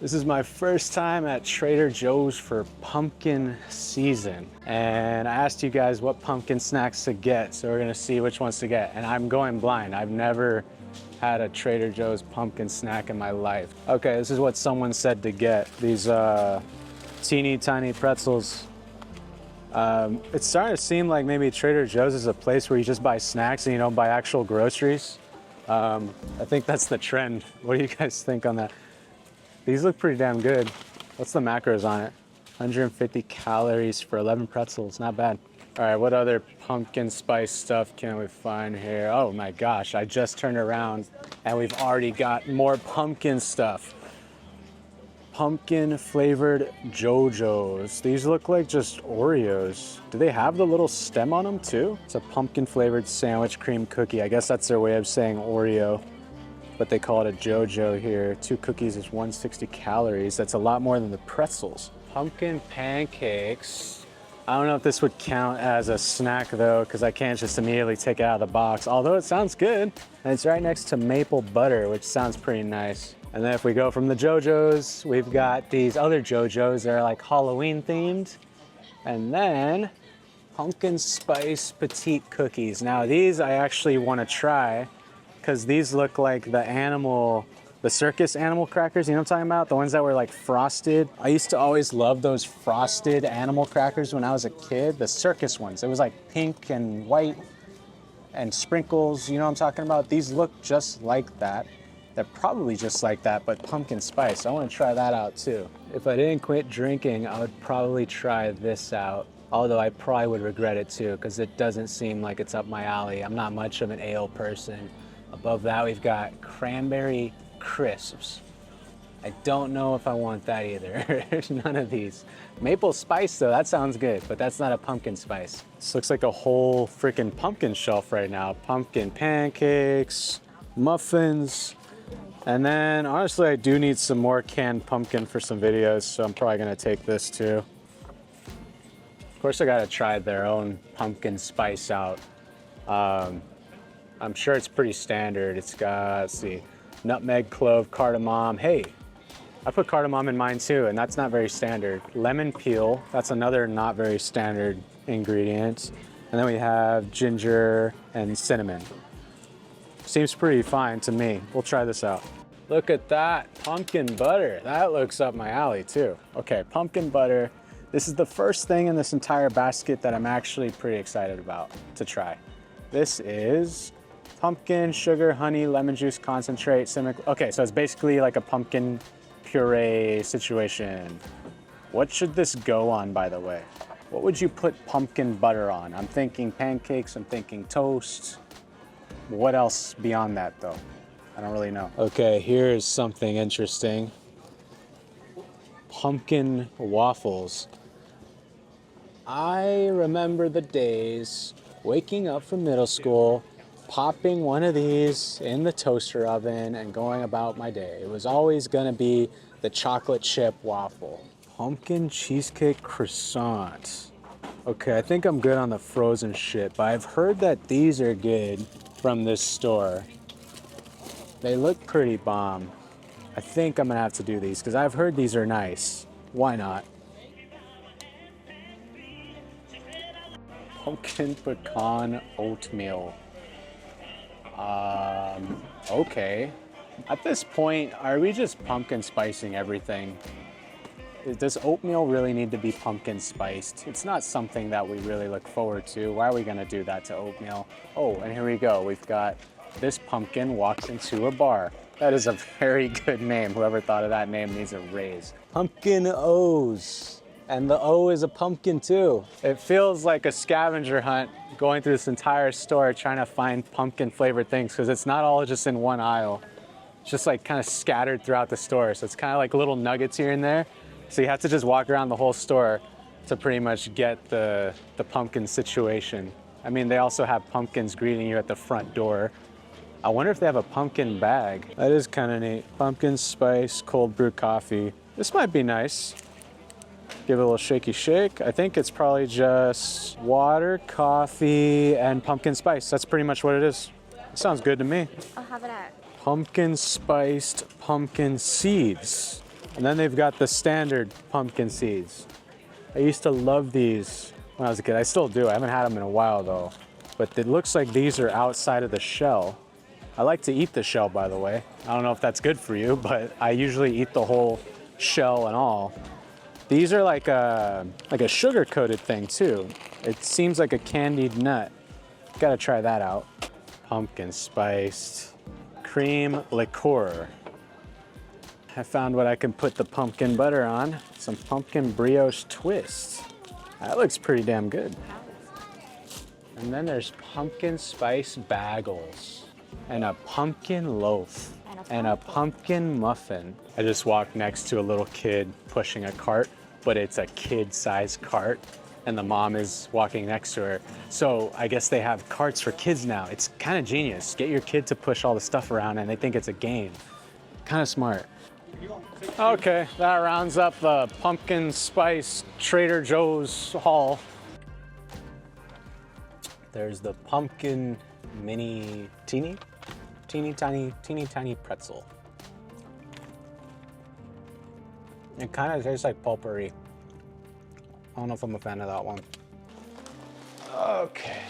This is my first time at Trader Joe's for pumpkin season. And I asked you guys what pumpkin snacks to get, so we're gonna see which ones to get. And I'm going blind. I've never had a Trader Joe's pumpkin snack in my life. Okay, this is what someone said to get. These teeny tiny pretzels. It's starting to seem like maybe Trader Joe's is a place where you just buy snacks and you don't buy actual groceries. I think that's the trend. What do you guys think on that? These look pretty damn good. What's the macros on it? 150 calories for 11 pretzels, not bad. All right, what other pumpkin spice stuff can we find here? Oh my gosh, I just turned around and we've already got more pumpkin stuff. Pumpkin flavored JoJo's. These look like just Oreos. Do they have the little stem on them too? It's a pumpkin flavored sandwich cream cookie. I guess that's their way of saying Oreo, but they call it a JoJo here. 2 cookies is 160 calories. That's a lot more than the pretzels. Pumpkin pancakes. I don't know if this would count as a snack though, because I can't just immediately take it out of the box, although it sounds good. And it's right next to maple butter, which sounds pretty nice. And then if we go from the JoJo's, we've got these other JoJo's that are like Halloween themed. And then pumpkin spice petite cookies. Now these I actually want to try, because these look like the circus animal crackers, you know what I'm talking about? The ones that were like frosted. I used to always love those frosted animal crackers when I was a kid, the circus ones. It was like pink and white and sprinkles, you know what I'm talking about? These look just like that. They're probably just like that, but pumpkin spice. I want to try that out too. If I didn't quit drinking, I would probably try this out. Although I probably would regret it too, because it doesn't seem like it's up my alley. I'm not much of an ale person. Above that, we've got cranberry crisps. I don't know if I want that either. None of these. Maple spice though, that sounds good, but that's not a pumpkin spice. This looks like a whole freaking pumpkin shelf right now. Pumpkin pancakes, muffins, and then honestly, I do need some more canned pumpkin for some videos, so I'm probably gonna take this too. Of course, I gotta try their own pumpkin spice out. I'm sure it's pretty standard. It's got, let's see, nutmeg, clove, cardamom. Hey, I put cardamom in mine too, and that's not very standard. Lemon peel, that's another not very standard ingredient. And then we have ginger and cinnamon. Seems pretty fine to me. We'll try this out. Look at that, pumpkin butter. That looks up my alley too. Okay, pumpkin butter. This is the first thing in this entire basket that I'm actually pretty excited about to try. This is pumpkin, sugar, honey, lemon juice concentrate, cinnamon. Okay, so it's basically like a pumpkin puree situation. What should this go on, by the way? What would you put pumpkin butter on? I'm thinking pancakes, I'm thinking toast. What else beyond that though? I don't really know. Okay, here's something interesting. Pumpkin waffles. I remember the days waking up from middle school, popping one of these in the toaster oven and going about my day. It was always gonna be the chocolate chip waffle. Pumpkin cheesecake croissant. Okay, I think I'm good on the frozen shit, but I've heard that these are good from this store. They look pretty bomb. I think I'm gonna have to do these because I've heard these are nice. Why not? Pumpkin pecan oatmeal. Okay. At this point, are we just pumpkin spicing everything? Does oatmeal really need to be pumpkin spiced? It's not something that we really look forward to. Why are we gonna do that to oatmeal? Oh, and here we go. We've got this pumpkin walks into a bar. That is a very good name. Whoever thought of that name needs a raise. Pumpkin O's. And the O is a pumpkin too. It feels like a scavenger hunt going through this entire store trying to find pumpkin flavored things, because it's not all just in one aisle. It's just like kind of scattered throughout the store. So it's kind of like little nuggets here and there. So you have to just walk around the whole store to pretty much get the pumpkin situation. I mean, they also have pumpkins greeting you at the front door. I wonder if they have a pumpkin bag. That is kind of neat. Pumpkin spice cold brew coffee. This might be nice. Give it a little shaky shake. I think it's probably just water, coffee, and pumpkin spice. That's pretty much what it is. It sounds good to me. I'll have it at. Pumpkin spiced pumpkin seeds. And then they've got the standard pumpkin seeds. I used to love these when I was a kid. I still do. I haven't had them in a while though. But it looks like these are outside of the shell. I like to eat the shell, by the way. I don't know if that's good for you, but I usually eat the whole shell and all. These are like a sugar-coated thing too. It seems like a candied nut. Gotta try that out. Pumpkin spiced cream liqueur. I found what I can put the pumpkin butter on. Some pumpkin brioche twist. That looks pretty damn good. And then there's pumpkin spice bagels and a pumpkin loaf and a pumpkin muffin. I just walked next to a little kid pushing a cart, but it's a kid-sized cart and the mom is walking next to her. So I guess they have carts for kids now. It's kind of genius. Get your kid to push all the stuff around and they think it's a game. Kind of smart. Okay, that rounds up the pumpkin spice Trader Joe's haul. There's the pumpkin mini teeny tiny pretzel. It kind of tastes like potpourri. I don't know if I'm a fan of that one. Okay.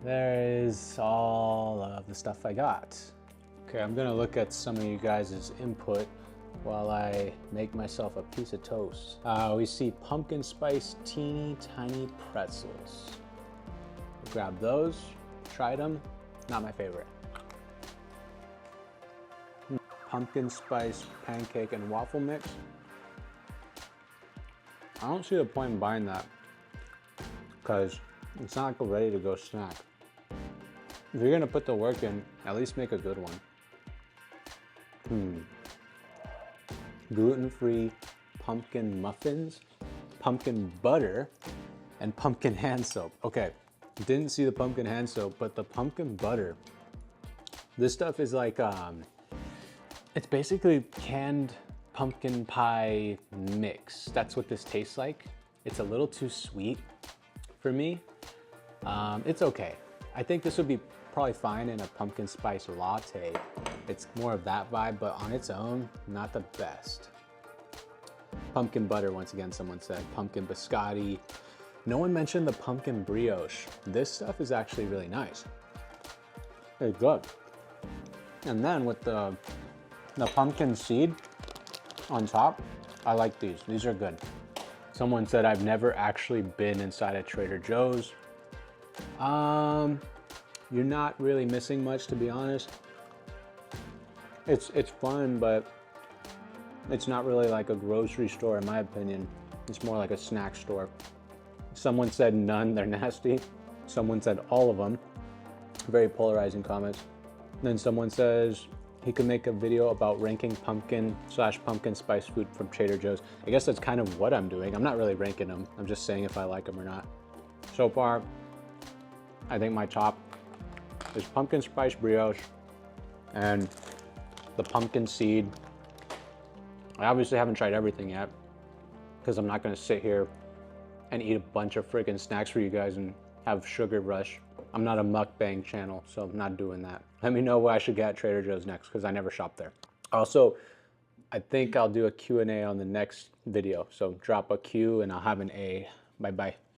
There is all of the stuff I got. Okay, I'm gonna look at some of you guys' input while I make myself a piece of toast. We see pumpkin spice teeny tiny pretzels. Grab those, tried them, not my favorite. Pumpkin spice pancake and waffle mix. I don't see the point in buying that because it's not like a ready to go snack. If you're gonna put the work in, at least make a good one. Gluten-free pumpkin muffins, pumpkin butter, and pumpkin hand soap. Okay, didn't see the pumpkin hand soap, but the pumpkin butter. This stuff is like, it's basically canned pumpkin pie mix. That's what this tastes like. It's a little too sweet for me. It's okay. I think this would be probably fine in a pumpkin spice latte. It's more of that vibe, but on its own, not the best. Pumpkin butter, once again, someone said. Pumpkin biscotti. No one mentioned the pumpkin brioche. This stuff is actually really nice. It's good. And then with the pumpkin seed on top, I like these. These are good. Someone said I've never actually been inside a Trader Joe's. You're not really missing much, to be honest. It's fun, but it's not really like a grocery store in my opinion. It's more like a snack store. Someone said none, they're nasty. Someone said all of them. Very polarizing comments. Then someone says he could make a video about ranking pumpkin/pumpkin spice food from Trader Joe's. I guess that's kind of what I'm doing. I'm not really ranking them. I'm just saying if I like them or not. So far, I think my top is pumpkin spice brioche and the pumpkin seed. I obviously haven't tried everything yet because I'm not gonna sit here and eat a bunch of friggin' snacks for you guys and have sugar rush. I'm not a mukbang channel, so I'm not doing that. Let me know what I should get at Trader Joe's next because I never shop there. Also, I think I'll do a Q&A on the next video. So drop a Q and I'll have an A. Bye-bye.